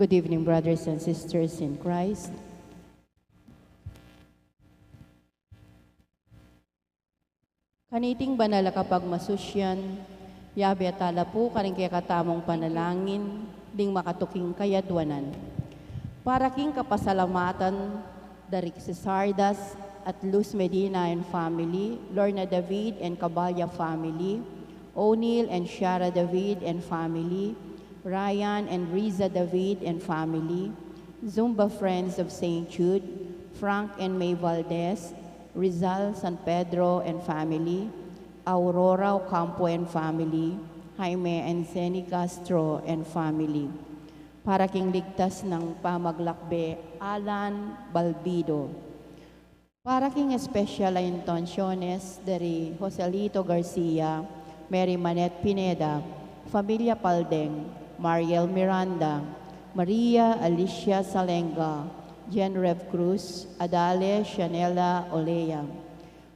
Good evening, brothers and sisters in Christ. Kaniting banal kapag masusyan, yabi at tala po karing kaya katamong panalangin, ding makatuking kayadwanan. Para king kapasalamatan, dari si Sardas at Luz Medina and family, Lorna David and Cabalya family, O'Neill and Shara David and family, Ryan and Riza David and family, Zumba Friends of St. Jude, Frank and May Valdez, Rizal San Pedro and family, Aurora Ocampo and family, Jaime and Zeni Castro and family. Para king ligtas ng pamaglakbe, Alan Balbido. Para king special intenciones dari Joselito Garcia, Mary Manette Pineda, Familia Paldeng, Mariel Miranda, Maria Alicia Salenga, Jen Rev Cruz, Adale Chanela Olea.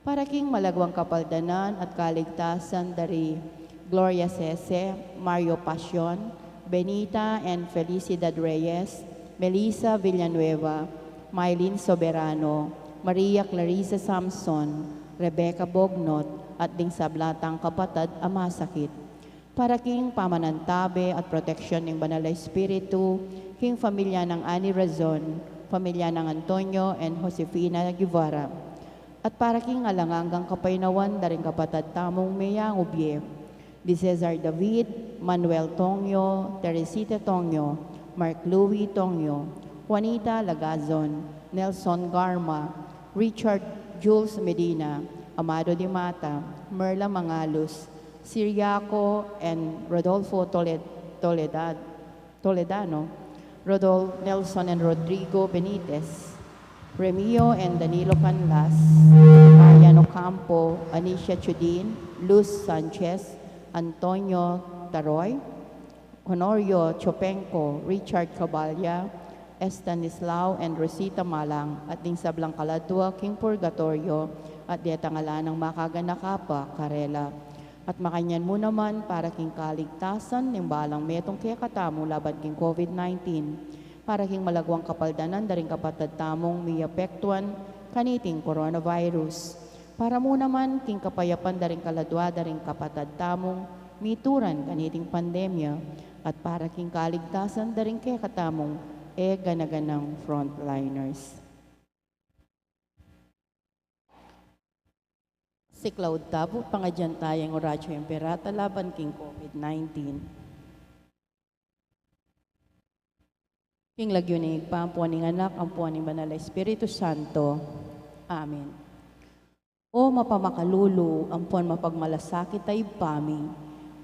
Para king malagwang kapaldanan at kaligtasan dari Gloria Cese, Mario Pasion, Benita and Felicidad Reyes, Melissa Villanueva, Mylene Soberano, Maria Clarissa Samson, Rebecca Bognot, at ding sablatang kapatid amasakit. Para king pamanantabe at proteksyon ng Banal na Espiritu, king pamilya ng Ani Razon, pamilya ng Antonio and Josefina Guevara. At para king alanganggang kapainawan daring kapatid tamong Meyang Ubye, di Cesar David, Manuel Tongyo, Teresita Tongyo, Mark Louis Tongyo, Juanita Lagazon, Nelson Garma, Richard Jules Medina, Amado Di Mata, Merla Mangalos, Siriaco and Rodolfo Toledano, Rodolfo Nelson and Rodrigo Benitez, Remio and Danilo Canlas, Mariano Campo, Anisha Chudin, Luz Sanchez, Antonio Taroy, Honorio Chopenco, Richard Cabalya, Estanislao and Rosita Malang, at ding sablang kaladwa King Purgatorio, at diatangala ng makaganakapa, Karela. At makanyan mo naman para king kaligtasan ng balang metong kaya katamo laban king COVID-19, para king malagwang kapaldanan daring kapatid tamong miyapektuan kaniting coronavirus. Para mo naman king kapayapan daring kaladwa daring kapatid tamong mituran kaniting pandemya, at para king kaligtasan daring kaya katamong ganaganang frontliners. Si Cloud Tabo, pangadyan tayong Horacio Imperata laban king COVID-19. King lagyo ni Pampuan ng anak, ampuan ng Banal na Espiritu Santo. Amen. O mapamakalulu, ampuan mapagmalasakit ay pami,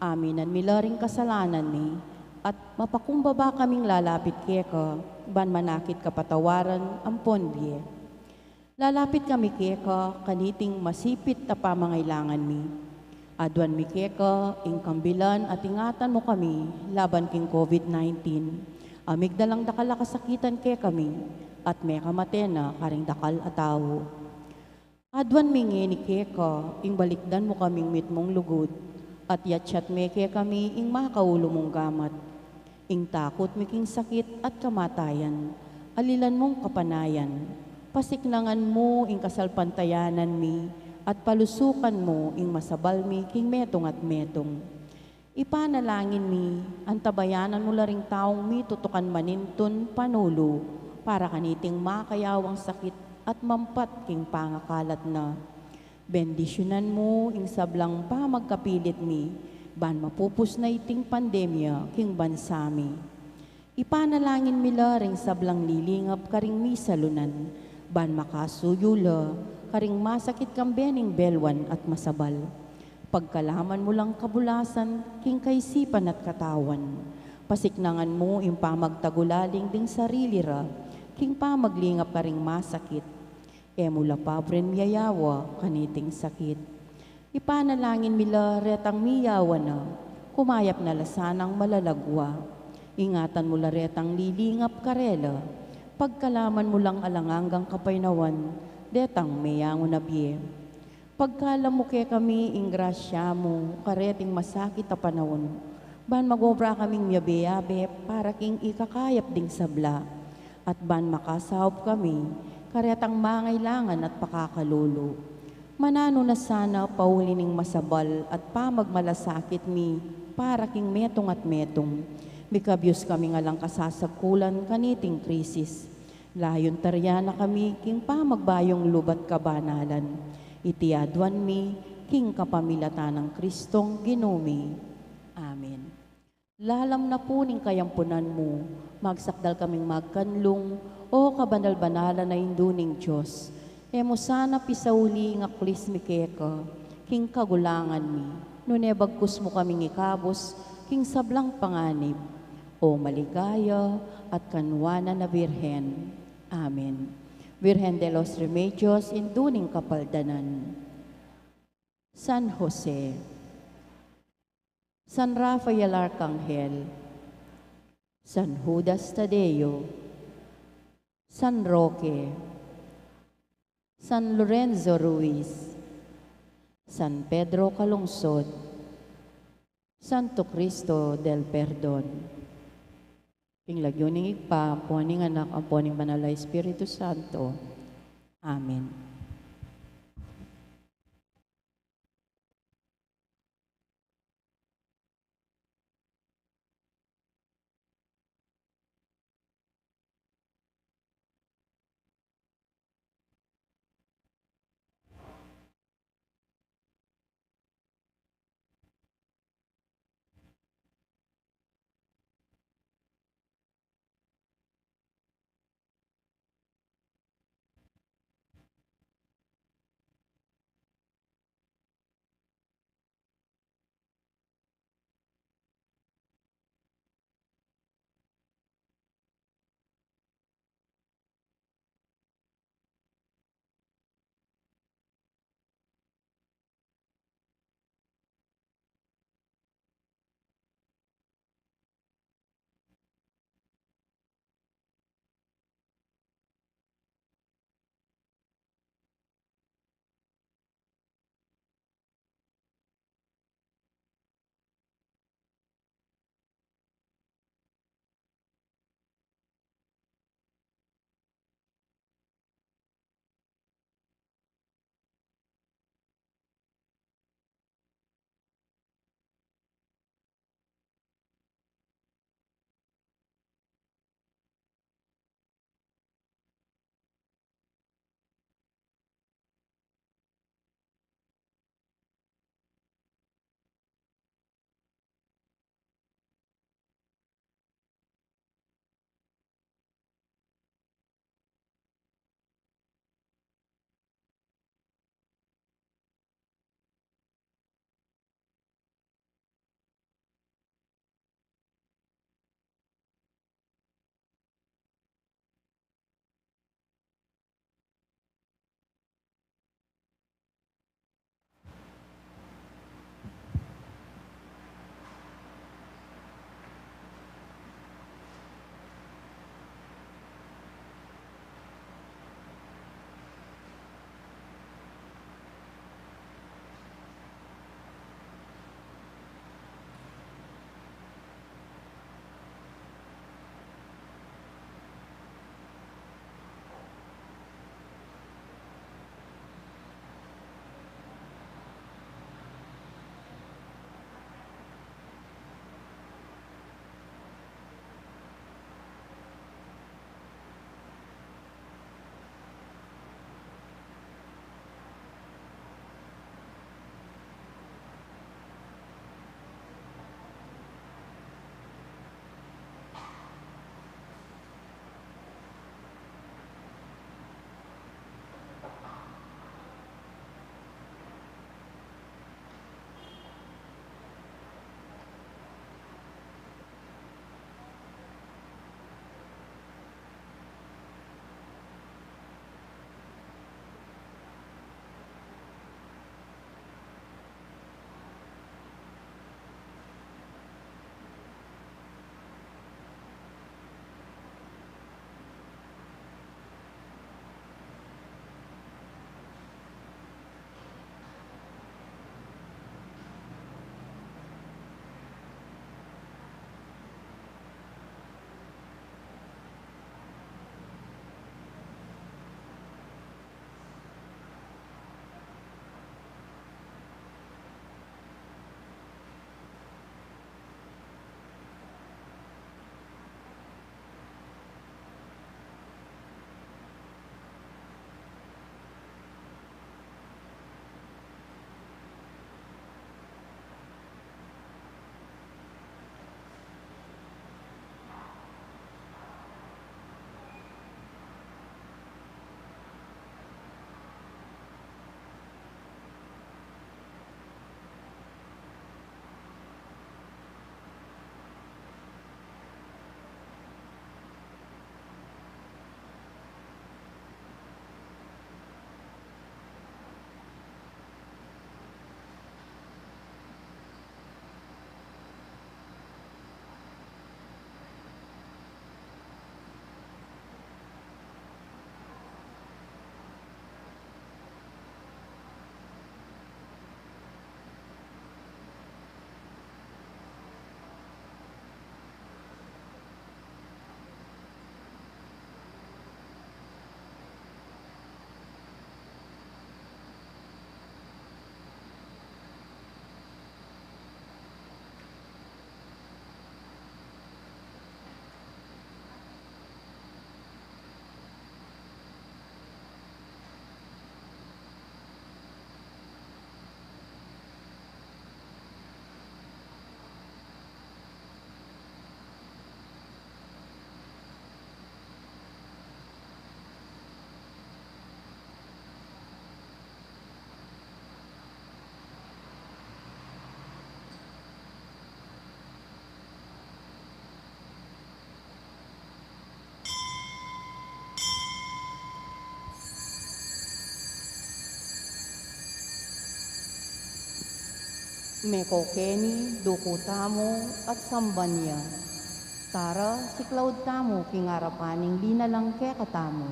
aminan milaring kasalanan ni, at mapakumbaba kaming lalapit keka, ban manakit kapatawaran, ampon biye. Lalapit kami keka, kaniting masipit na pamangailangan mi. Adwan mi keka, ingkambilan at ingatan mo kami, laban king COVID-19. Amig dalang dakal kasakitan kaya kami, at may kamatena karing dakal atawo. Adwan mi ngeni keka, ing balikdan mo kaming mitmong lugod, at yatsyat me kaya kami, ing makaulo mong gamat. Ing takot mi king sakit at kamatayan, alilan mong kapanayan. Pasiknangan mo ing kasalpantayanan mi, at palusukan mo ing masabal mi king metong at metong. Ipanalangin mi, antabayanan mo laring taong mi tutukan manintun panulo, para kaniting makayawang sakit at mampat king pangakalat na. Bendisyonan mo ing sablang pamagkapilit mi, ban mapupus na iting pandemya king bansami. Ipanalangin mi laring sablang lilingap karing mi salunan, ban makasuyula, karing masakit kang bening belwan at masabal. Pagkalaman mo lang kabulasan, king kaisipan at katawan. Pasiknangan mo yung pamagtagulaling ding sarili ra, king pamaglingap karing masakit. Mula pabren miyayawa, kaniting sakit. Ipanalangin mila retang miyawa na, kumayap na lasanang malalagwa. Ingatan mo la retang lilingap karela, pagkalaman mo lang alanganggang kapainawan, detang mayango na biye. Pagkala mo kaya kami ing grasya mo, kareting masakit a panahon, Ban magobra kaming miyabe-yabe para king ikakayap ding sabla. At ban makasahop kami, karyatang mangailangan at pakakalulo. Manano na sana paulining masabal at pamagmalasakit mi para king metong at metong. Bikabyos kami nga lang kasasagkulan kaniting krisis. Layon tarya na kami king pamagbayong lubat kabanalan. Itiadwan mi king kapamilatan ng Kristong Ginumi. Amen. Lalam na po ning kayampunan mo, magsakdal kaming magkanlong, o kabanal-banalan na induning Diyos. Emo sana pisauli nga kulis mi keka, king kagulangan mi, nunebagkus mo kaming ikabos, king sablang panganib, o maligaya at kanwana na Birhen. Amen. Virgen de los Remedios, induning kapaldanan. San Jose, San Rafael Arcangel, San Judas Tadeo, San Roque, San Lorenzo Ruiz, San Pedro Calungsod, Santo Cristo del Perdon. Pinglagyo ning igpa, puning anak, ang puning banal na Espiritu Santo. Amen. Meko Kenny, duko tamo, at sambanya. Tara, si Cloud tamo, kingarapaning binalang kaya katamo.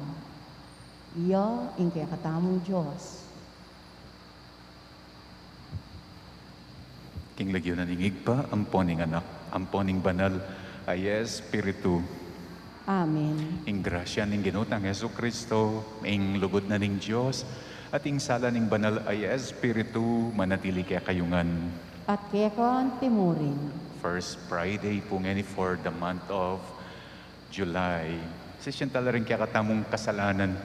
Iya, ing kaya katamong Diyos. King lagyo na ningigpa, amponing anak, amponing banal, ay Espiritu. Amen. Ing grasya ning ginutang Yesu Kristo, ing lugod na ning Diyos, at ing sala ning banal ay Espiritu, manatili kaya kayungan. At kaya kan timurin. First Friday po ngani for the month of July. Sisyan tala rin kaya katamong kasalanan,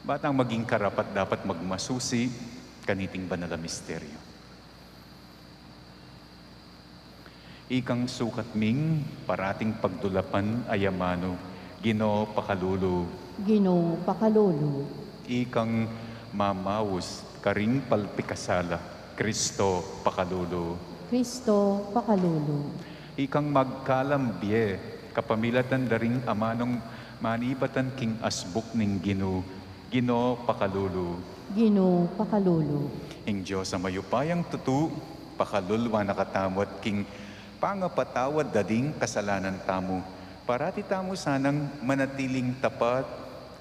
batang maging karapat dapat magmasusi, kaniting banal na misteryo. Ikang sukat ming parating pagdulapan ayamano, Ginoo pakalulu. Ginoo pakalulu. Ikang mamawus karing palpikasala, Kristo pakalulu. Kristo pakalulu. Ikang magkalambye, kapamilatan daring amanong manibatan king asbuk ning Ginoo pakalulu. Ginoo pakalulu. Ing Diyos sa mayupayang tutu, pakalulwa nakatamot king pangapatawad dading kasalanan tamo. Parati tamo sanang manatiling tapat,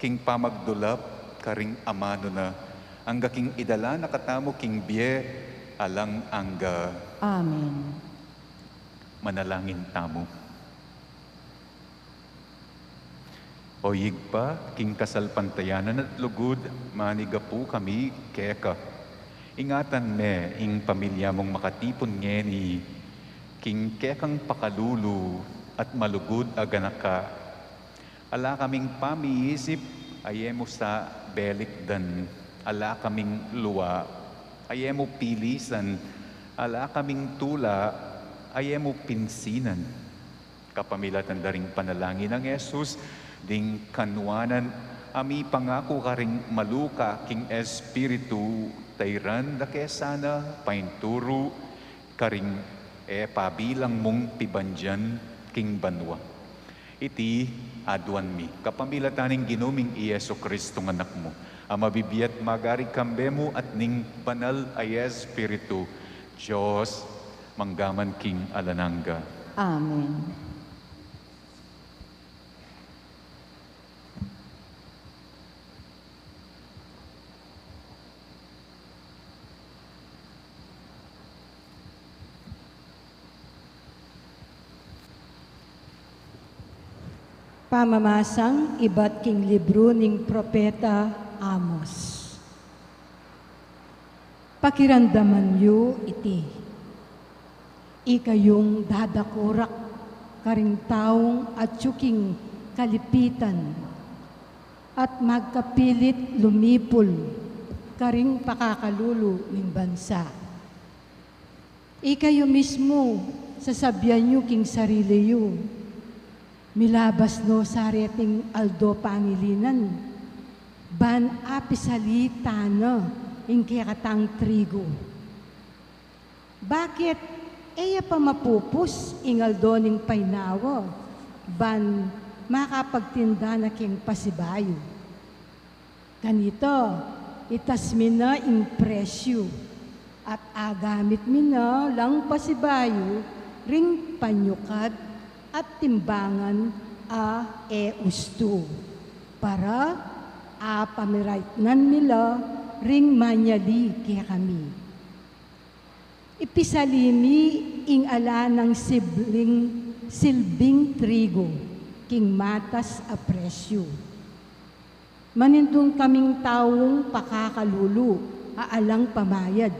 king pamagdulap, karing amano na. Angga king idala nakatamo king biye, alang angga. Amen. Manalangin tamo. O yigpa, king kasalpantayanan at lugod, manigapu kami keka. Ingatan me, ing pamilya mong makatipon ngeni, king kekang pakalulu at malugod aganaka. Ala kaming pamiisip, ayemo sa belikdan. Ala kaming luwa, ayemo pilisan. Ala kaming tula, ayemo pinsinan. Kapamilatan daring panalangin ng Jesus, ding kanwanan, ami pangako karing maluka, king Espiritu, tayran da kesana, painturo, karing pabilang mong pibandyan king banwa. Iti aduan mi, kapamilataning ginuming Iyeso Kristo ng anak mo, ang mabibiyat magari kambemo at ning banal ay Espiritu, Diyos, manggaman king alananga. Amen. Pamamasang iba't king libro ning propeta Amos. Pakiramdaman yu iti. Ikayong dadakurak karing taong at yuking kalipitan at magkapilit lumipol karing pakakalulu ning bansa. Ikayo mismo sasabyan yu king sarili yu. Milabas no sa reting aldo pangilinan, ban apisalita na ingkaya katang trigo. Bakit eya pa mapupus ingaldo ning painawa, ban makapagtinda na king pasibayo. Ganito, itas mi na ing presyo at agamit mi na lang pasibayo ring panyukad at timbangan usto para pamiraitnan nila ring manyali kaya kami. Ipisalimi ing ala ng silbing trigo king matas a presyo. Manindong kaming taong pakakalulu aalang pamayad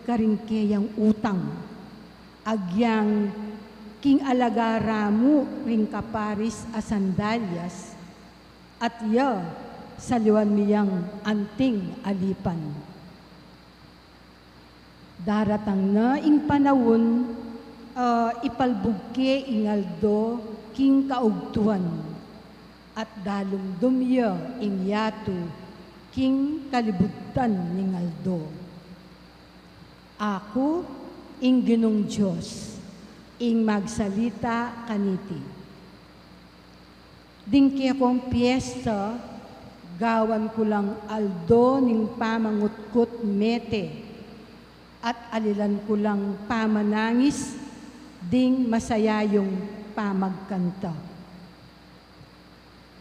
karing kayang utang. Agyang king alagaramu ring kaparis a sandalyas at ya saliwan miyang anting alipan. Daratang na ing panawon ipalbugke ingaldo king kaugtuan at dalumdum ya ing yato king kalibutan ningaldo. Ako ing Ginong Diyos ing magsalita kaniti. Dingki akong piyesta, gawan ko lang aldo ning pamangutkot mete, at alilan ko lang pamanangis, ding masaya yung pamagkanta.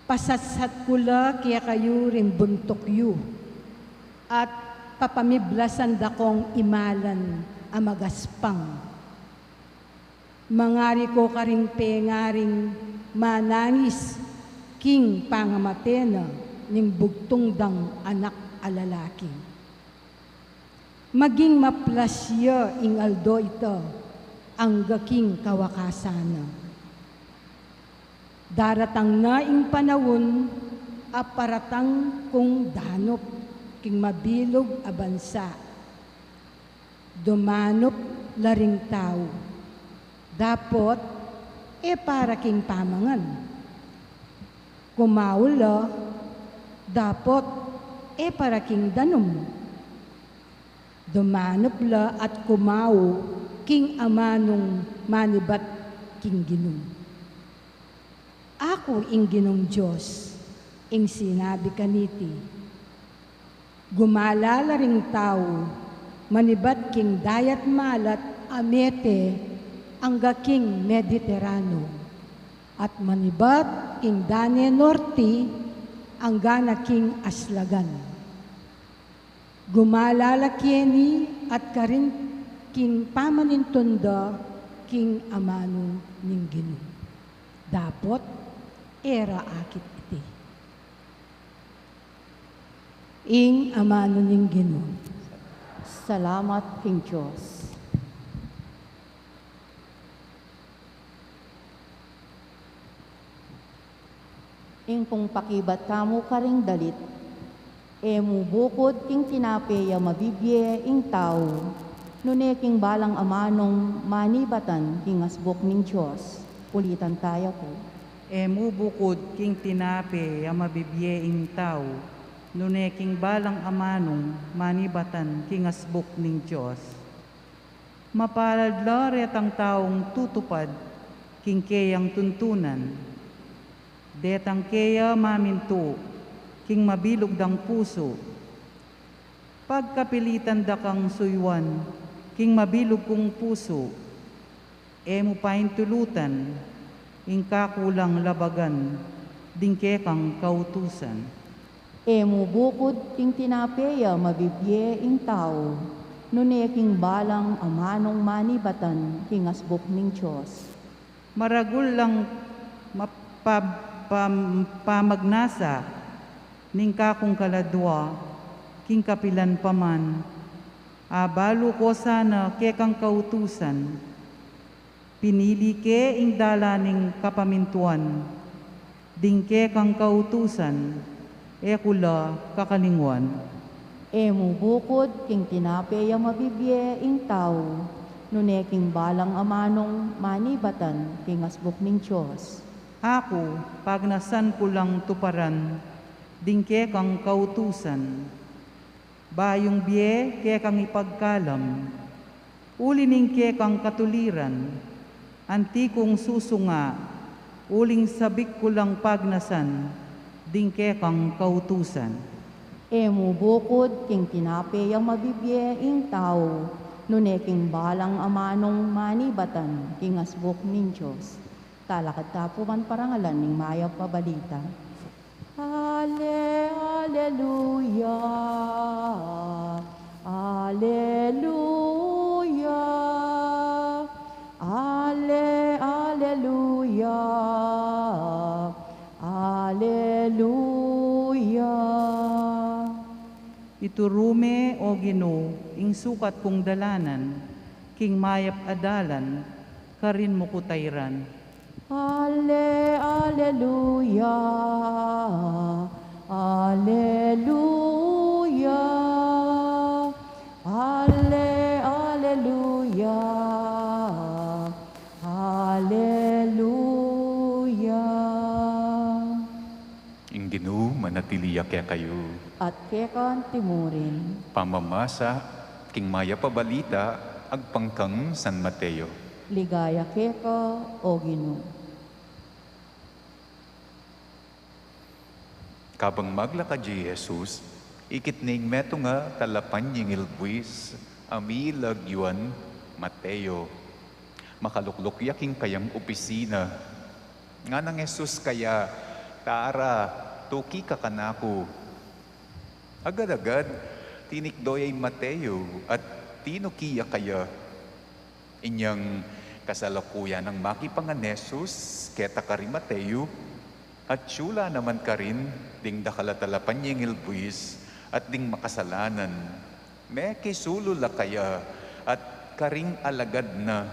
Pasatsat ko la kaya kayo rin buntok yu, at papamiblasan dakong imalan amagaspang. Mangari ko karing pengaring manangis, king pangamatena, ning bugtong dang anak alalaki. Maging maplasya ing aldo ito, ang gaking kawakasana. Daratang na ing panawon, aparatang kung danop, king mabilog a bansa. Dumanop laring tao, dapot para king pamangan. Kumaula, dapot para king danom. Dumanop la at kumao, king amanong manibat king ginom. Ako ing ginom Diyos, ing sinabi kaniti. Gumalala ring tao, manibat king dayat malat amete, ang gaking Mediterano. At manibat king Dane Norte, ang gana king Aslagan. Gumalala kini at karin king pamanintunda king amano ning Ginoo. Dapot era akit iti. Ing amano ning Ginoo. Salamat, King Diyos. Ing pong pakibat kamo karing dalit, mubukod king tinapeya mabibye ing tao, nune king balang amanong manibatan king asbok ning Diyos. Ulitan tayo po. Mubukod king tinape a mabibye ing tao, nune king balang amanong manibatan king asbok ning Diyos. Mapalad la retang taong tutupad king keyang tuntunan, detang keya maminto, king mabilog dang puso. Pagkapilitan da kang suywan, king mabilog kong puso, mo paintulutan, ing kakulang labagan, dingke kang kautusan. Mubukod king tinapeya mabibye ing tao, nune king balang amanong manibatan king asbok ning Diyos. Maragul lang pamagnasa, ning kakong kaladwa, king kapilan paman, abalo ko sana ke kang kautusan, pinili ke ing dala ning kapamintuan, dingke kang kautusan, kula kakalingwan. Mubukod king tinapeya mabibye ing tao, nune king balang amanong manibatan king asbok ning Diyos. Ako, pagnasan ko lang tuparan, dingke kang kautusan, bayong biye ke kang ipagkalam, ulining ke kang katuliran, antikong susunga, uling sabik ko lang pagnasan, dingke kang kautusan. Mubukod king tinapeyang mabibye ing tao, nune king balang amanong manibatan king asbok ning Diyos. Talakad tapuman parangalan ning mayap pabalita. Alleluia, Alleluia, Alleluia, Alleluia. Iturume o Ginoo, ing sukat kong dalanan, king mayap adalan, karin mo kutayran. Alleluia, Alleluia, Alleluia, Alleluia. Ing Ginoo manatiliya kaya kayo. At kekan timurin, Pamamasa, king maya pabalita, agpangkang San Mateo. ligaya keka o Ginoo. Kabang maglakad di Jesus, ikit ning meto nga talapan yung ilbuis, Amilag yuan, Mateo. Makalukluk yaking kayang opisina. Nga nang Jesus kaya, tara, tuki ka kanako. Agad-agad, tinikdoy ay Mateo at tinukiya kaya. Inyang kasalukuyan ng makipangan Jesus, keta ka rin Mateo, at syula naman ka rin, ding dakalatalapan niyang ilbuis, at ding makasalanan. May kisulula kaya, at karing alagad na.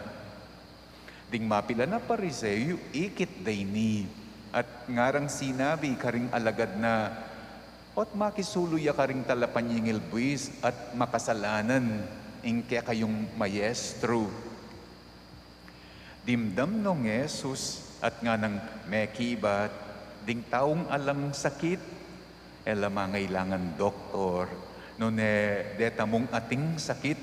Ding mapila na Pariseo, ikit dayni. At ngarang sinabi karing alagad na, ot makisuluya karing talapan yung ilbuis at makasalanan, ingke kayong mayestro. Dimdam nung Jesus at nga nang mekibat, ding taong alam sakit, ela mangailangan doktor. Nune deta mong ating sakit,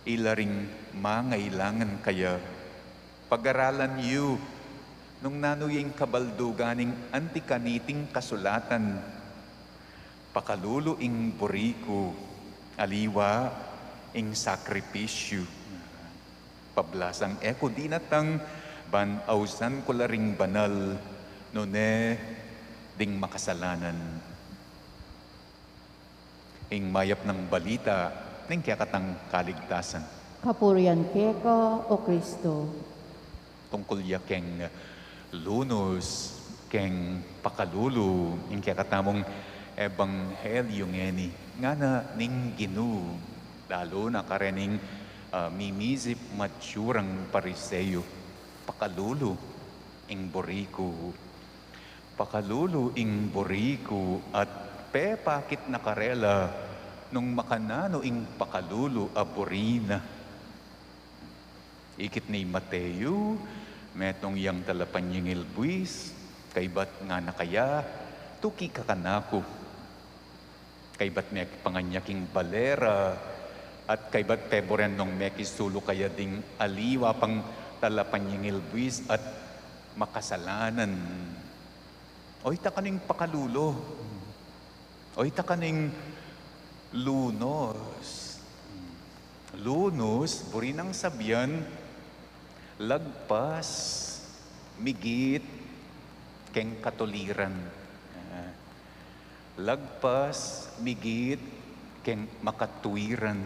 ilaring mangailangan kaya. Pag-aralan yu, nung nanuying kabalduganing antikaniting kasulatan, pakalulo ing buriku, aliwa ing sakripisyo. Pablasang eko dinatang banausan ko laring banal, nune ding makasalanan. Ing mayap ng balita, ning kakatang kaligtasan. Kapurian keka o Kristo. Tungkol ya keng lunos, keng pakalulu, ing kakatamong ebanghelyo ngeni. Nga na ning ginu, lalo na karening mimizip matsurang Pariseo. Pakalulu ing buriku. Pakalulu ing buriku at pepakit na karela nung makanano ing pakalulu aburina. Ikit ni Mateo, metong yang talapan yung ilbuis, kaybat nga na kaya, tuki ka kanako. Kaybat may panganyaking balera, at kaybat peboren nung mekisulo kaya ding aliwa pang talapan yung ilbuis at makasalanan. Oy, takaning pakalulo. Oy, takaning lunos. Lunos, buri ng sabyan, lagpas, migit, keng katoliran. Lagpas, migit, keng makatuwiran.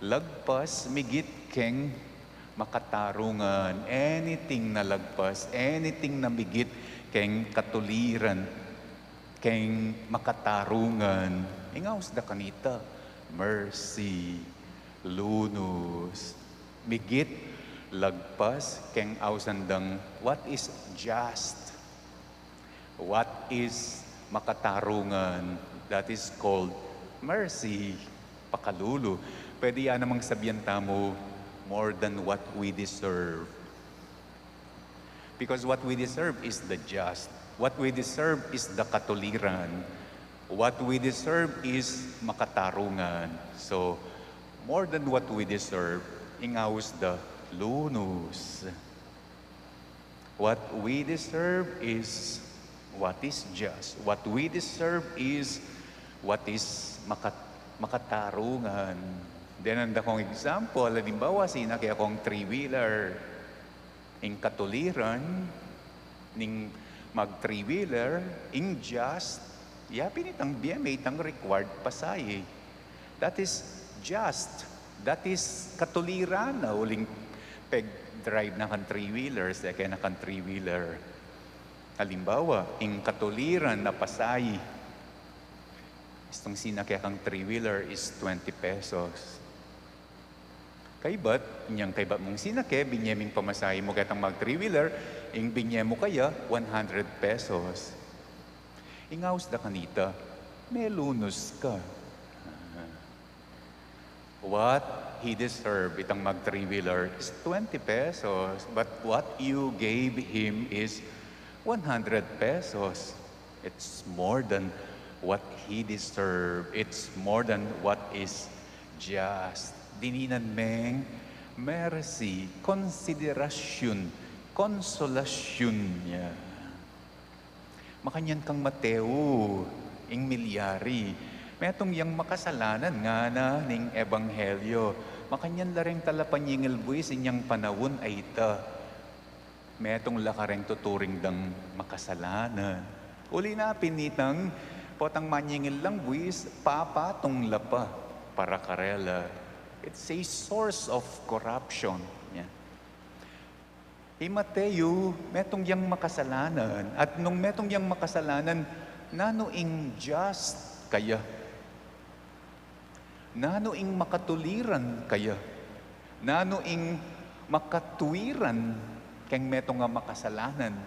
Lagpas, migit, keng makatarungan. Anything na lagpas, anything na migit, keng katuliran, keng makatarungan. Ingaws da kanita, mercy, lunos, migit, lagpas, keng ausandang, what is just? What is makatarungan? That is called mercy, pakalulu. Pwede yan namang sabihan tamo, more than what we deserve. Because what we deserve is the just. What we deserve is the katuliran. What we deserve is makatarungan. So, more than what we deserve, ingaws the lunus. What we deserve is what is just. What we deserve is what is makatarungan. Then, ang dakong example, halimbawa, sinaki akong three-wheeler. Ing katuliran, ning mag-three-wheeler, ing just, yapin itang BMA, itang required pasay. That is just. That is katuliran na uling peg-drive na kan three-wheelers, kaya na kan three-wheeler. Halimbawa, ing katuliran na pasay, itong sinakya kang three-wheeler is 20 pesos. Kaybat, inyang kaybat mong sinake, binyeming pamasahe mo katang mag three-wheeler, ing binye mo kaya 100 pesos. Ingaws da kanita, may lunus ka. What he deserved, itang mag three-wheeler, is 20 pesos. But what you gave him is 100 pesos. It's more than what he deserved. It's more than what is just. Dininan meng mercy, konsiderasyon, konsolasyon niya. Makanyan kang Mateo, ing milyari. Metong yang makasalanan nga na ning ebanghelyo. makanyan lareng talapanyingil buwis inyang panawon ay ita. Metong lakareng tuturing dang makasalanan. Uli na pinitang potang manyingil lang buwis papatong lapa para karela. It's a source of corruption. Yeah. Mateo, metong yang makasalanan. At nung metong yang makasalanan, nanoing just kaya. Nanoing makatuliran kaya. Nanoing makatuwiran keng metong nga makasalanan.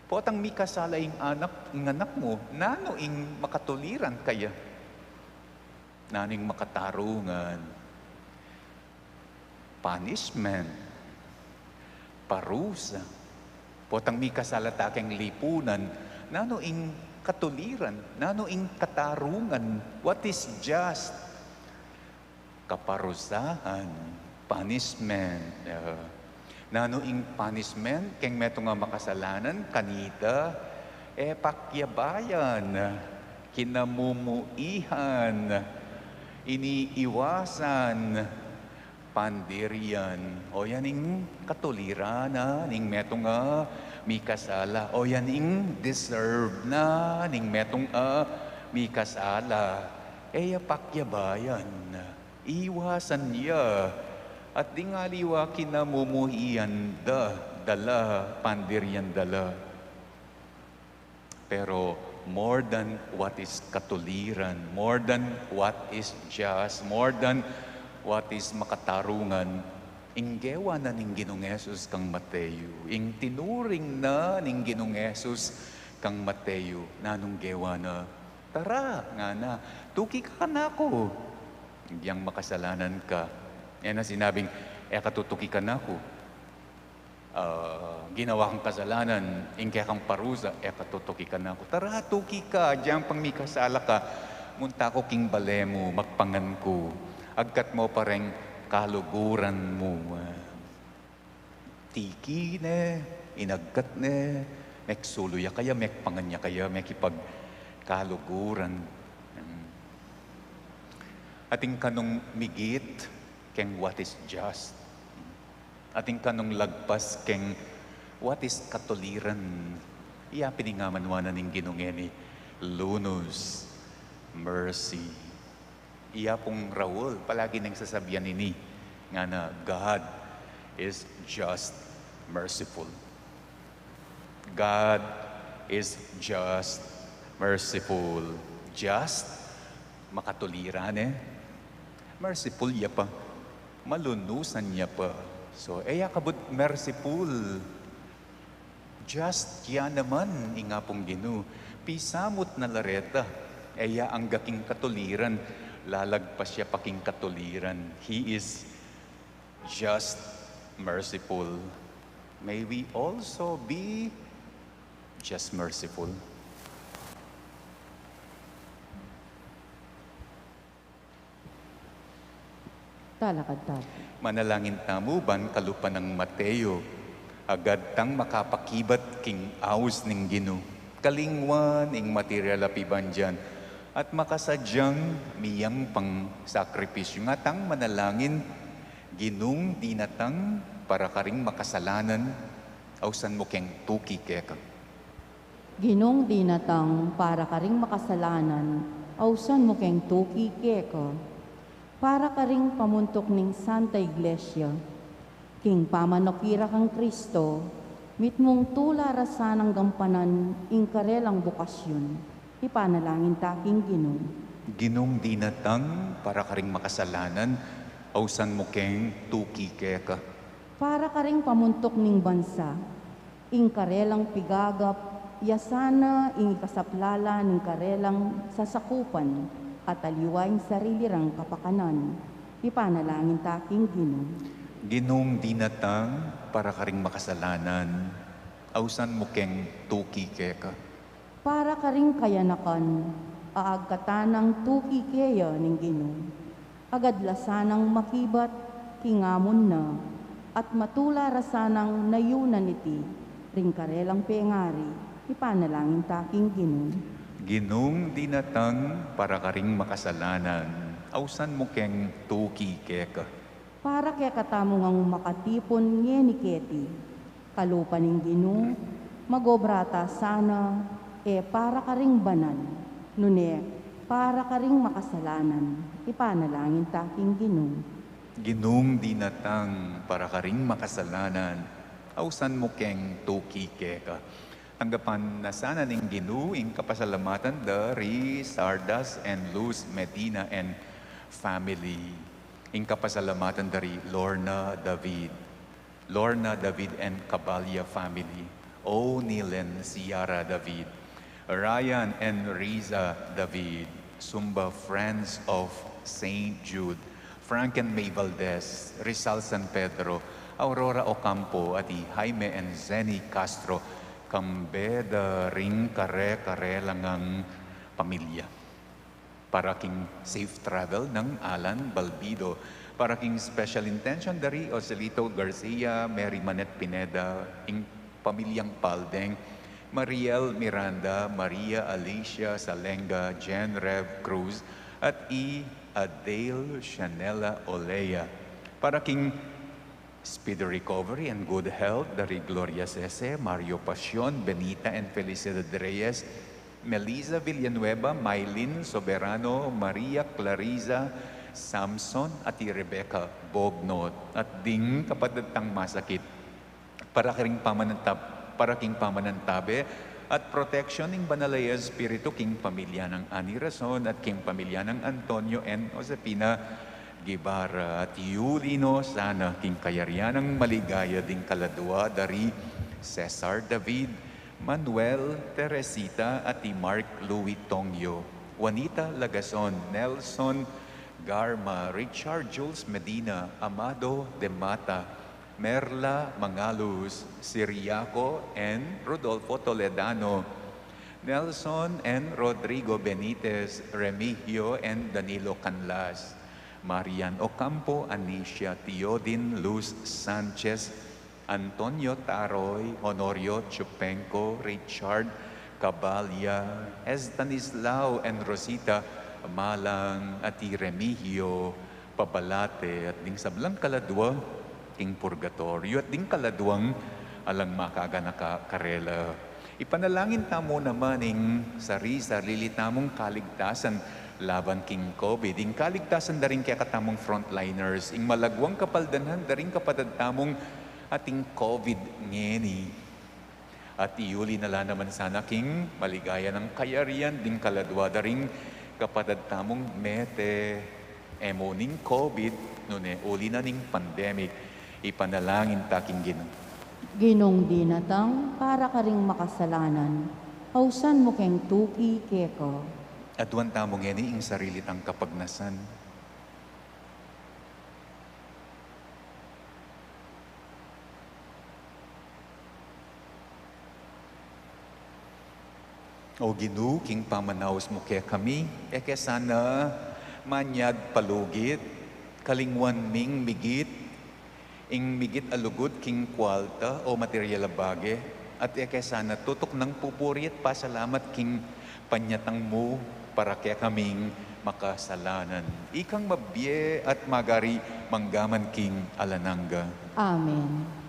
Potang mi kasala ing anak mo, nanoing makatuliran kaya. Naning makatarungan. Punishment. Parusa. Potang mi kasalata keng lipunan, nanoing katuliran, nanoing katarungan. What is just? Kaparusahan, punishment. Nanoing punishment, keng meto nga makasalanan, kanita, pakyabayan, kinamumuihan, iniiwasan, pandirian. O yan ing katuliran na, ning meto nga mi kasala. O yan ing deserve na, ning metong mi kasala. Pakyabayan, iwasan niya. At di nga liwa kinamumuhian dala, pandirian dala. Pero more than what is katuliran, more than what is just, more than what is makatarungan, inggewa na ning Ginong Hesus kang Mateo. Ing tinuring na ning Ginong Hesus kang Mateo. Nanong gewa na, tara nga na, tuki ka na ako. Yang makasalanan ka. Yan ang sinabing, katutuki ka na ako. Ginawa kang kasalanan, ingkaya kang parusa, katutuki ka na ako. Tara, tuki ka, diyan pang may kasala ka. Munta ko king balemo, magpangan ko. Agkat mo pareng kaluguran mo. Tiki ne, inagkat ne, meksuluya kaya, mekpangan niya kaya, mekipag kaluguran. Ating kanong migit, keng what is just. Ating kanong lagpas keng what is katuliran. Iya piningamanwanan ning ginungeni. Lunus, mercy. Iya pong Raul, palagi nang sasabihan ini nga na God is just merciful. God is just merciful. Just, makatuliran merciful ya pa. Malunusan niya pa. So, kabut merciful. Just yan naman, inga pong Ginoo. Pisamot na lareta. Ang gaking katuliran. Lalagpas siya paking katuliran. He is just merciful. May we also be just merciful. Talakad tayo. Manalangin tamuban kalupan ng Mateo, agad tang makapakibat king awis ning Ginoo. Kalingwan ing material apiban dyan, at makasadyang miyang pang sakripisyo nga tang manalangin, Ginung dinatang para karing makasalanan, awsan mo keng tuki keka. Ginong dinatang para karing makasalanan, awsan mo keng tuki keka. Para karing pamuntok ning Santa Iglesia, king pamanokira kang Kristo, mitmong tula rasanang gampanan ing karelang bukasyon, ipanalangin taking Ginoo. Ginong dinatang para karing makasalanan, awsan mo keng tuki keka. Para karing pamuntok ning bansa, ing karelang pigagap, yasana ing ikasaplala ning karelang sasakupan, at aliwaing sarili rang kapakanan, ipanalangin taking Ginoo. Ginong dinatang para karing makasalanan, awsan mo keng tuki keka. Para karing kayanakan, aagkatanang tuki keya ning Ginoo. Agad lasanang makibat, kingamon na, at matula rasanang nayunan iti, ring karelang pengari, ipanalangin taking Ginoo. Ginong dinatang para karing makasalanan, Ausan mo keng tuki keka. Para kaya katamo ngang makatipon nge ni Keti. Kalupa ning Ginoo, magobrata sana, para ka ring banan. Nune, para ka ring makasalanan. Ipanalangin taking Ginoo. Ginung dinatang para ka ring makasalanan. Ausan mo keng tuki keka. Tanggapan na sana ning Ginoo ing kapasalamatan dari Sardas and Luz Medina and family. Ing kapasalamatan dari Lorna David and Cabalya family. O'Nilen Ciara David. Ryan and Riza David. Sumba Friends of St. Jude. Frank and May Valdez. Rizal San Pedro. Aurora Ocampo at Jaime and Zenny Castro. Kambe da ring kare-kare langang pamilya. Para king safe travel ng Alan Balbido. Para king special intention dari Ocelito Garcia, Mary Manet Pineda, ing pamilyang Paldeng, Mariel Miranda, Maria Alicia Salenga, Jen Rev Cruz, at Adele Chanela Olea. Para king speedy recovery and good health dari Gloria Cese, Mario Pasion, Benita and Felicidad Reyes, Melissa Villanueva, Mylene Soberano, Maria Clariza, Samson at Rebecca Bognot. At ding kapadatang masakit para king pamanantabe at protection ng Banalaya Espiritu king pamilya ng Ani Rason at king pamilya ng Antonio and Josepina Gibara at Yulino sana king kayarian ng maligaya ding kaladwa dari Cesar David, Manuel Teresita at Mark Louis Tongyo, Juanita Lagason, Nelson Garma, Richard Jules Medina, Amado de Mata, Merla Mangalus, Siriaco and Rodolfo Toledano, Nelson and Rodrigo Benitez, Remigio and Danilo Canlas, Marian Ocampo, Anicia Teodin, Luz Sanchez, Antonio Taroy, Honorio Chupenco, Richard Cabalya, Estanislao and Rosita Malang, Ati Remigio, Pabalate, at ding sablang kaladwa, king purgatorio, at ding kaladwang alang makaga karela. Ipanalangin tamo naman ing sarili tamong kaligtasan laban king COVID. Ing kaligtasan daring kaya katamong frontliners. Ing malagwang kapaldanhan daring kapadadtamong ating COVID ngeni. At iuli nala naman sana king maligaya ng kayarian ding kaladwa daring kapadadtamong mete emoning COVID nune uli na ning pandemic. Ipanalangin taking Ginong dinatang para ka ring makasalanan. Hausan mo keng tuki keko. Aduan tamong ngeni ing sarili tang kapagnasan. O Ginoo, king pamanaos mo kaya kami, kaya sana manyag palugit, kalingwan ming migit, ing migit alugod king kwalta o materyal bage, at kaya sana tutok ng pupuri at pasalamat king panyatang mo para kaya kaming makasalanan. Ikang mabye at magari manggaman king alananga. Amen.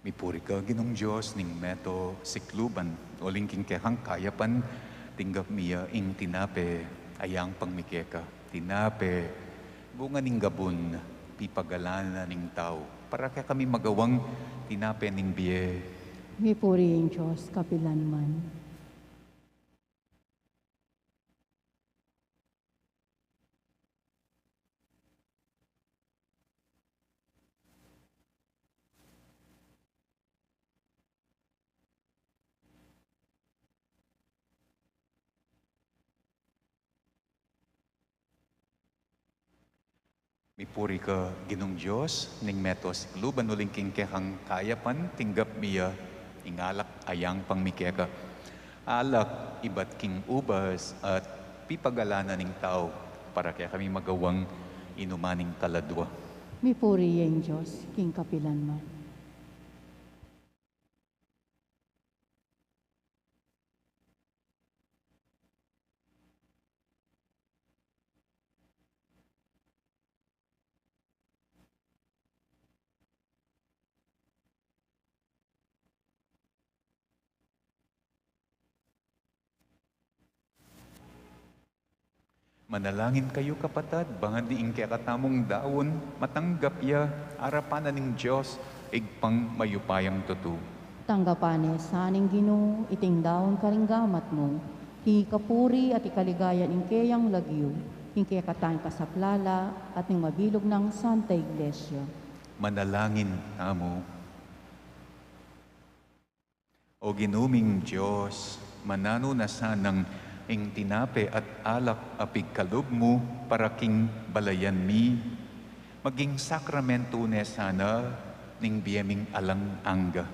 Mipuri ka, Ginong Diyos, ning meto sikluban, o lingking kehang kayapan, tinggap miya ing tinape, ayang pangmikeka. Tinape, bunga ning gabun, pipagalan ning tao. Para kaya kami magawang tinape ning biye. May purihin Diyos, kapilanman. Mipuri ka, Ginong Diyos, ning meto sikluban, o lingking kehang kayapan, tinggap miya, ingalak ayang pangmikeka. Alak, ibat king ubas, at pipagalanan ning tao, para kaya kami magawang inumaning kaladwa. May purihin Diyos, king kapilanman. Manalangin kayo kapatad, bangan di ing katamong daon, matanggap ya, arapan na ning Diyos, igpang mayupayang tutu. Tanggapane sa aning Ginoo, iting daon karinggamat mo, hingi kapuri at ikaligayan ing keyang lagyo, hingi katang kasaplala at ning mabilog ng Santa Iglesia. Manalangin amo. O ginuming Diyos, manano na sanang ing tinape at alak apig kalob mo para king balayan mi. Maging sakramento ne sana ning biyeming alang angga.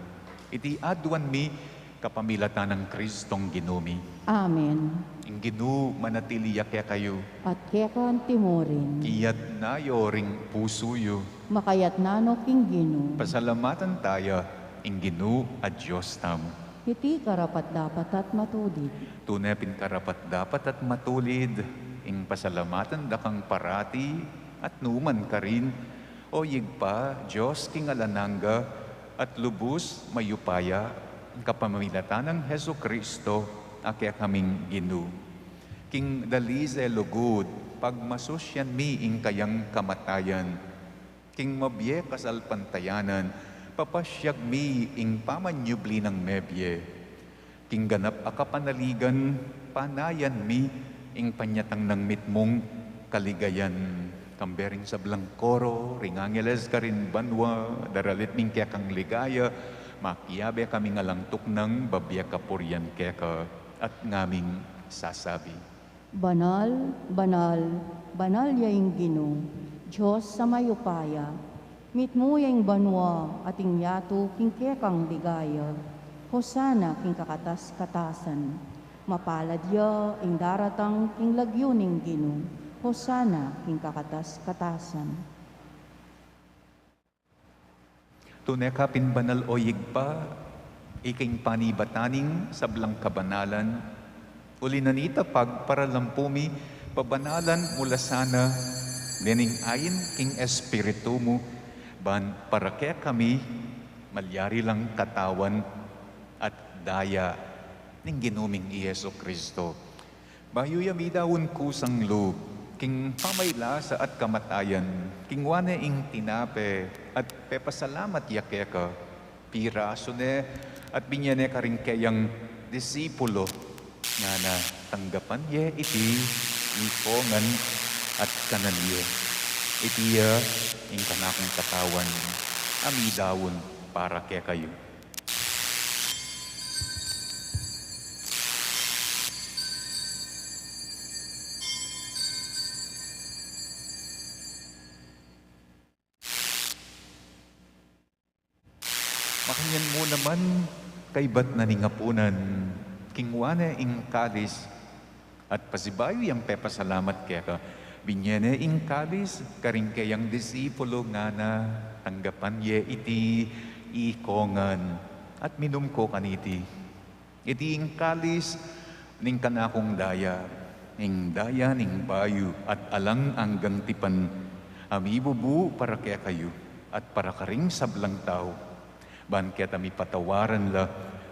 Iti adwan mi kapamilatan ng Kristong ginumi. Amen. Ing ginu manatiliya kaya kayo. At kekan timorin, Iyat na yoring pusuyo. makayat nano king Ginoo, Pasalamatan tayo. Ing ginu at Diyos tamo. iti karapat dapat at matudid. Tunay karapat dapat at matulid, ing pasalamatan dakang parati at numan ka rin, o yigpa, Diyos king alananga, at lubos mayupaya, kapamilatan ng Heso Kristo, akya kaming ginu. King dalize lugod, pagmasosyan mi ing kayang kamatayan, king mabye kasal pantayanan, papasyag mi ing pamanyubli ng mebye. King ganap akapanaligan, panayan mi, ing panyatang ng mitmong kaligayan. Kambering sa Blancoro, ringangeles ka rin banwa, daralit ming kaya kang ligaya, makiyabe kami ngalangtok ng babya kapuryan kaya ka, at ngaming sasabi. Banal, banal, banal yaing Ginoo, Diyos sa mayupaya, mitmo yaing banwa ating yato king kekang ligaya, hosana king kakatas-katasan, mapalad ya ing daratang king lagyo ning Ginoo, hosana king kakatas-katasan. Tunay kapin banal o yigpa, iking panibataning sablang kabanalan, uli nanita pagparalampumi, pabanalan mula sana, nening ayin king espiritu mo, ban para kaya kami, malyari lang katawan at daya ning ginuming Iyeso Kristo. Bayo yami dawon kusang loob, king pamaylasa at kamatayan, king wane ing tinape, at pepasalamat yakeka, piraso ne, at binyane ka rin kayang disipulo, nga na tanggapan ye iti, ipongan at kananiye. Itiya, ing kanakong katawan, amidawon para kaya kayo. Makanyan mo naman, kaibat na ningapunan, kingwane ing kalis, at pasibayo yung pepasalamat kaya ka, binyene ing kalis, karing kayang disipulo nga na, tanggapan ye iti ikongan, at minum ko kaniti. Iti ing kalis, ning kanakong daya, ning daya ning bayu, at alang anggang tipan, amibubu para kaya kayo, at para karing sablang tao, Ban kaya mi patawaran la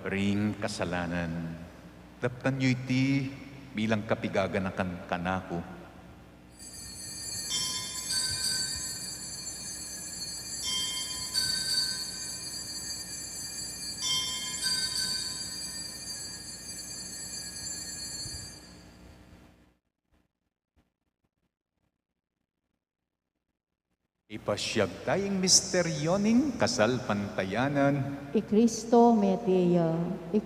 ring kasalanan. Daptan nyo iti bilang kapigaganakan kanako. Ipasyag tayong misteryoning kasal pantayanan. Kristo meteya,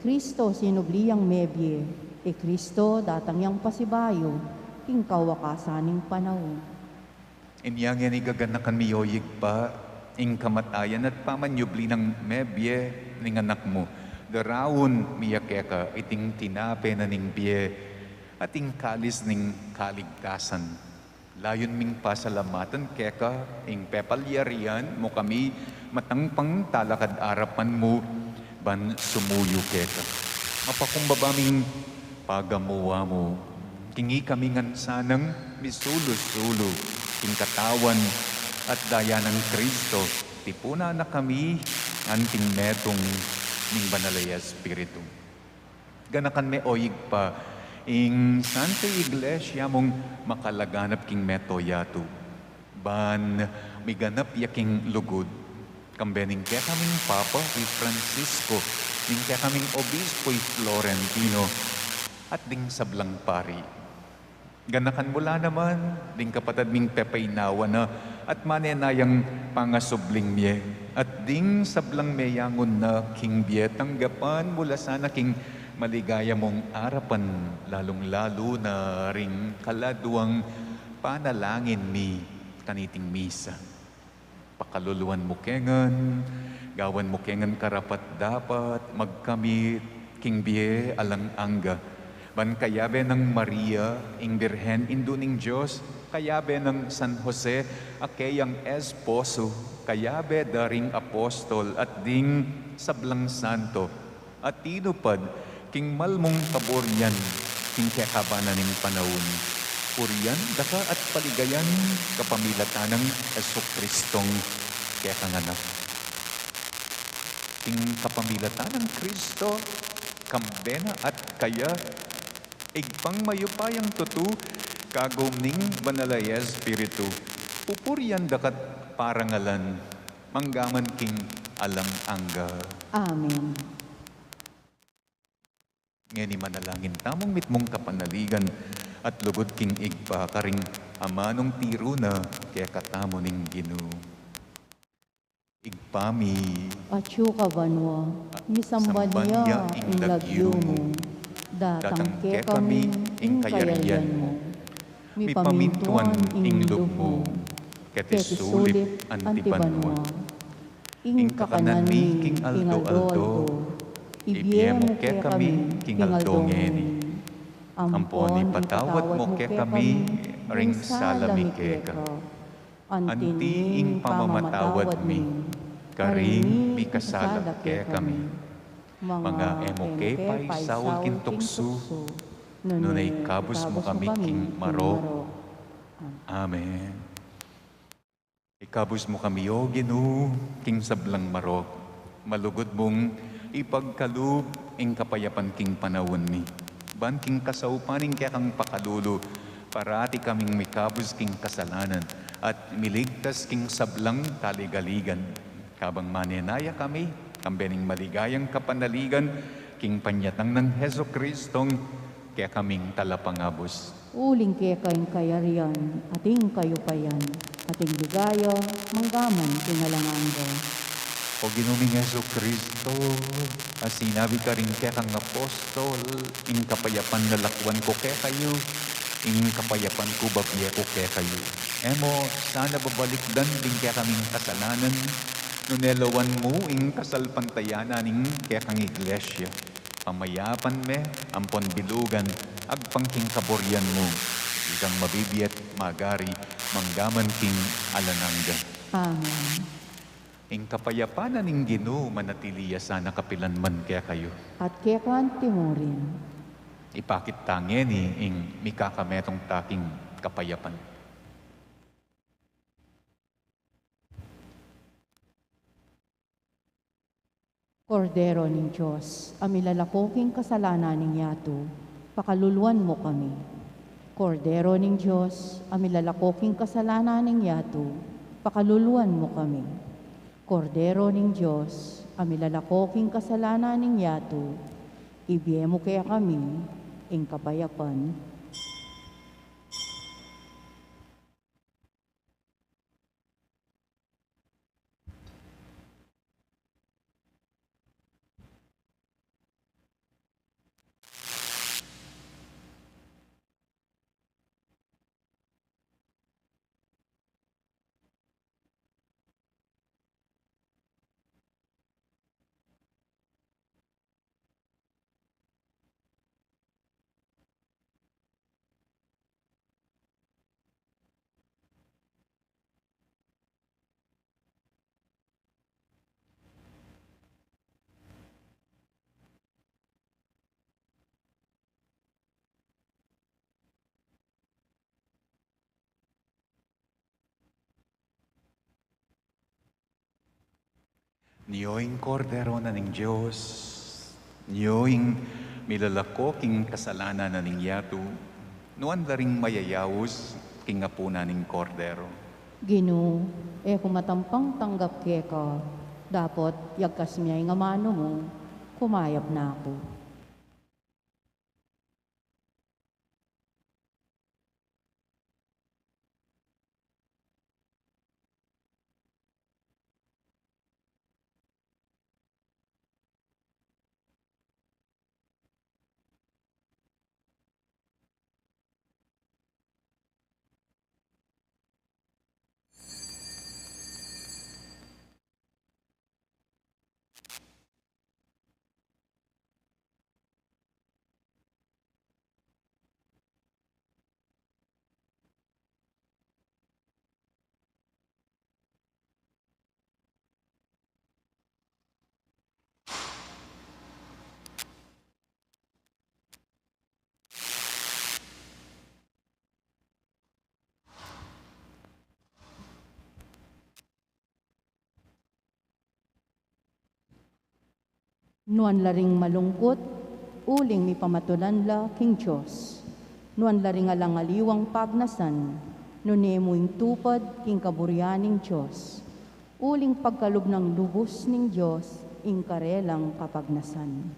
Kristo sinubliyang mebye, Kristo datang yang pasibayo, king kawakasaning panahon. Inyang yan igaganakan miyoyig pa, ing kamatayan at pamanyubli ng mebye ning anak mo. Darawon miyakeka iting tinape na ning biye, at ing kalis ning kaligtasan. Layon ming pasalamatan keka, ing pepalyarian mo kami, matangpang talakad arapan mo, ban sumuyo keka. Mapakumbabaming pagamuwa mo, kingi kami ngan sanang misulo-sulo, king katawan at daya ng Kristo, tipuna na kami, anting metong ning banalaya Espiritu. Ganakan me oyig pa, ing Santa Iglesia mong makalaganap king metoyato. Ban miganap yaking lugod. Kambening kaya kaming Papa y Francisco, ning kaya kaming Obispo y Florentino, at ding sablang pari. Ganakan mula naman, ding kapatid ming pepaynawa na, at manenayang pangasubling miye, at ding sablang meyangon na king biye tanggapan mula sana king maligaya mong arapan, lalong-lalo na ring kaladuang panalangin mi kaniting misa. Pakaluluan mo kengan, gawan mo kengan karapat dapat, magkamit, king biye alang angga. Ban kayabe ng Maria, ing Birhen induning Diyos, kayabe ng San Jose, akeyang esposo, kayabe daring apostol, at ding sablang santo, at tinupad, king malmong kaboryan, king kekabanan ng panahon. Puriyan, daka at paligayan, kapamilatan ng Jesucristong kekanganak. King kapamilatan ng Kristo, kambena at kaya, igpang mayupayang tutu, kagumning banalaya Espiritu. Pupuriyan dakat parangalan, manggaman king alang angga. Amen. Ngeni manalangin tamong mitmong kapanaligan at lugod king igpa karing amanong tiro na kaya katamo ning Ginoo. Igpami, Atyo ka banwa, misamba niya ing lagyo mo, datang ke kami ing kayarian mo, mi pamintuan ing lug mo, ketisulit antibanwa, ing kakanan mi king aldo-aldo, ibiemo ke kami king aldongeni, ampon ipatawad mo ke kami ring salami keka, anti ing pamamatawad mi, karing mikasalak ke kami, mga emoke pa'y sawal kintukso, nunay kabus mo kami king maro. Amen. Ikabus mo kami, O Ginoo, king sablang marok, malugod mong ipagkalub ing kapayapan king panawon mi. Ban king kasaupaning kaya kang pakalulo, parati kaming mikabus king kasalanan, at miligtas king sablang kaligaligan. Kabang manenaya kami, kambening maligayang kapanaligan, king panyatang ng Heso Kristong, kaya kaming talapangabos. Uling ke kayong kayarian, ating kayupayan, ating ligaya, manggaman kinalanganga. O Ginoong Heso Kristo, sinabi ka rin kaya kang apostol, ing kapayapan na lakwan ko kaya kayo, ing kapayapan ko babiya ko kaya kayo. Emo, sana babalikdan din kaya kaming kasalanan, nunelawan mo ing kasalpantayanan ing kaya kang iglesia. Pamayapan me, ampon bilugan, agpangking kaboryan mo, ikang mabibiyat, magari, manggaman king alanangga. Amen. Ing kapayapanan ning Ginoo manatiliya sana kapilanman kaya kayo. At kaya kan timurin. Ipakit tangeni ing mikakametong taking kapayapan. Kordero ng Diyos, amilalakoking kasalanan ng yato, pakaluluan mo kami. Kordero ng Diyos, amilalakoking kasalanan ng yato, pakaluluan mo kami. Kordero ng Diyos, amilalakoking kasalanan ng yato, ibiye mo kaya kami, ing kabayapan. Niyoing kordero na ng Diyos, niyoing milalakoking kasalanan na ng yato, nuan laring mayayawos king apuna ning kordero. Gino, kumatampang tanggap ke ka, dapat yagkas miyay nga mano mo, kumayap na ako. Nuan laring malungkot, uling mi pamatulan la king Diyos. Nuan laring alangaliwang pagnasan, nunemuing tupad king kaburyaning Diyos. Uling pagkalub ng lubos ning Diyos, ing karelang kapagnasan.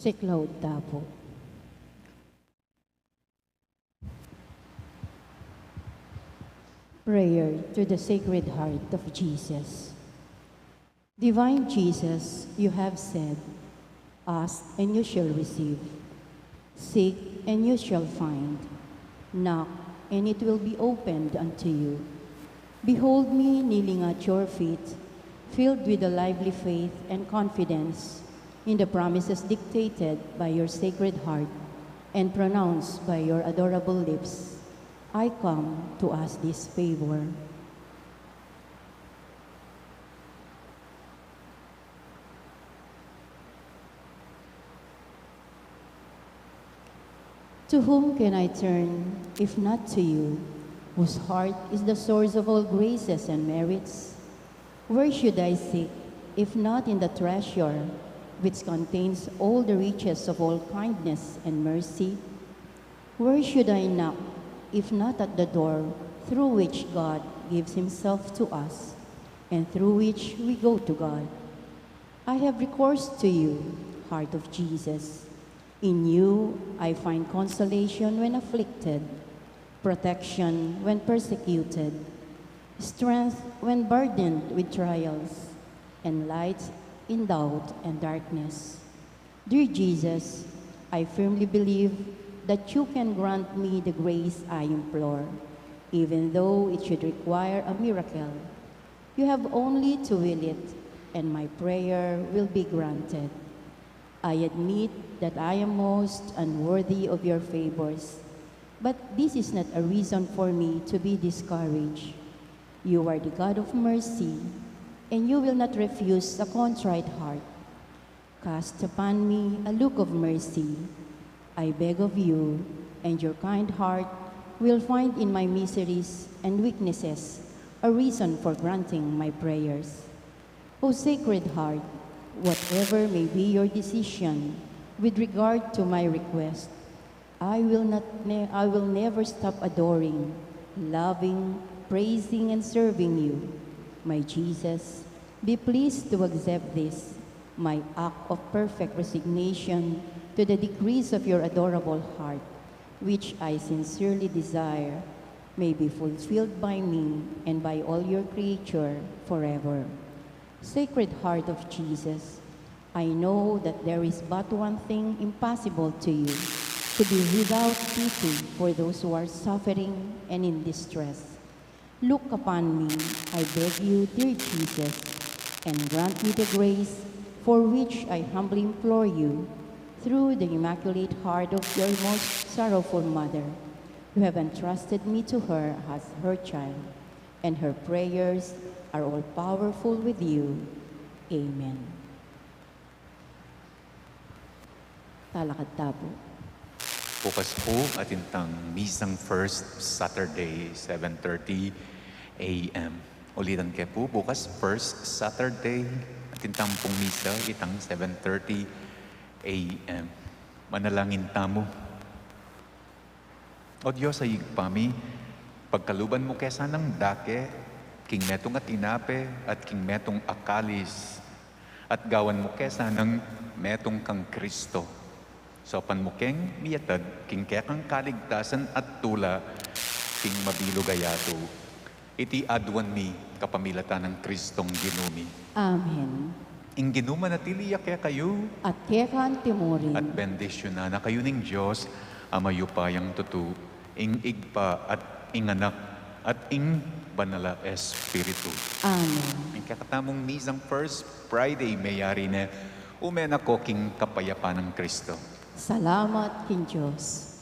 Siklaw tapo. Prayer to the Sacred Heart of Jesus. Divine Jesus, you have said, ask and you shall receive. Seek and you shall find. Knock and it will be opened unto you. Behold me kneeling at your feet, filled with a lively faith and confidence in the promises dictated by your Sacred Heart and pronounced by your adorable lips. I come to ask this favor. To whom can I turn, if not to you, whose heart is the source of all graces and merits? Where should I seek, if not in the treasure which contains all the riches of all kindness and mercy? Where should I knock, if not at the door through which God gives himself to us, and through which we go to God? I have recourse to you, Heart of Jesus. In you I find consolation when afflicted, protection when persecuted, strength when burdened with trials, and light in doubt and darkness. Dear Jesus, I firmly believe that you can grant me the grace I implore, even though it should require a miracle. You have only to will it, and my prayer will be granted. I admit that I am most unworthy of your favors, but this is not a reason for me to be discouraged. You are the God of mercy, and you will not refuse a contrite heart. Cast upon me a look of mercy, I beg of you, and your kind heart will find in my miseries and weaknesses a reason for granting my prayers. O Sacred Heart, whatever may be your decision with regard to my request, I will never stop adoring, loving, praising, and serving you. My Jesus, be pleased to accept this, my act of perfect resignation to the decrees of your adorable heart, which I sincerely desire may be fulfilled by me and by all your creature forever. Sacred Heart of Jesus, I know that there is but one thing impossible to you, to be without pity for those who are suffering and in distress. Look upon me, I beg you, dear Jesus, and grant me the grace for which I humbly implore you, through the Immaculate Heart of your most sorrowful Mother, who have entrusted me to her as her child, and her prayers are all powerful with you. Amen. Talakad tapo. Bukas po atintang misang first Saturday, 7:30 a.m. Ulitan kayo po bukas first Saturday, atintang pong misa, itang 7:30 a.m. Manalangin tamo. O Diyos ay igpami, pagkaluban mo kesa ng dake, king metong at inape at king metong akalis, at gawan mo kesa ng metong kang Kristo. So panmukeng miyatad, king kekang kaligtasan at tula, king mabilugayato. Iti adwan mi kapamilatan ng Kristong ginumi. Amen. Ing ginuma na tiliya kaya kayo, At kekan timurin. at bendisyon na kayo ning Diyos, amayo payang tutu, ing igpa at ing anak, at ing banala espiritu. Amen. Ang kakatamong misang first Friday, mayari na umen ako king kapayapa ng Kristo. Salamat kin Diyos.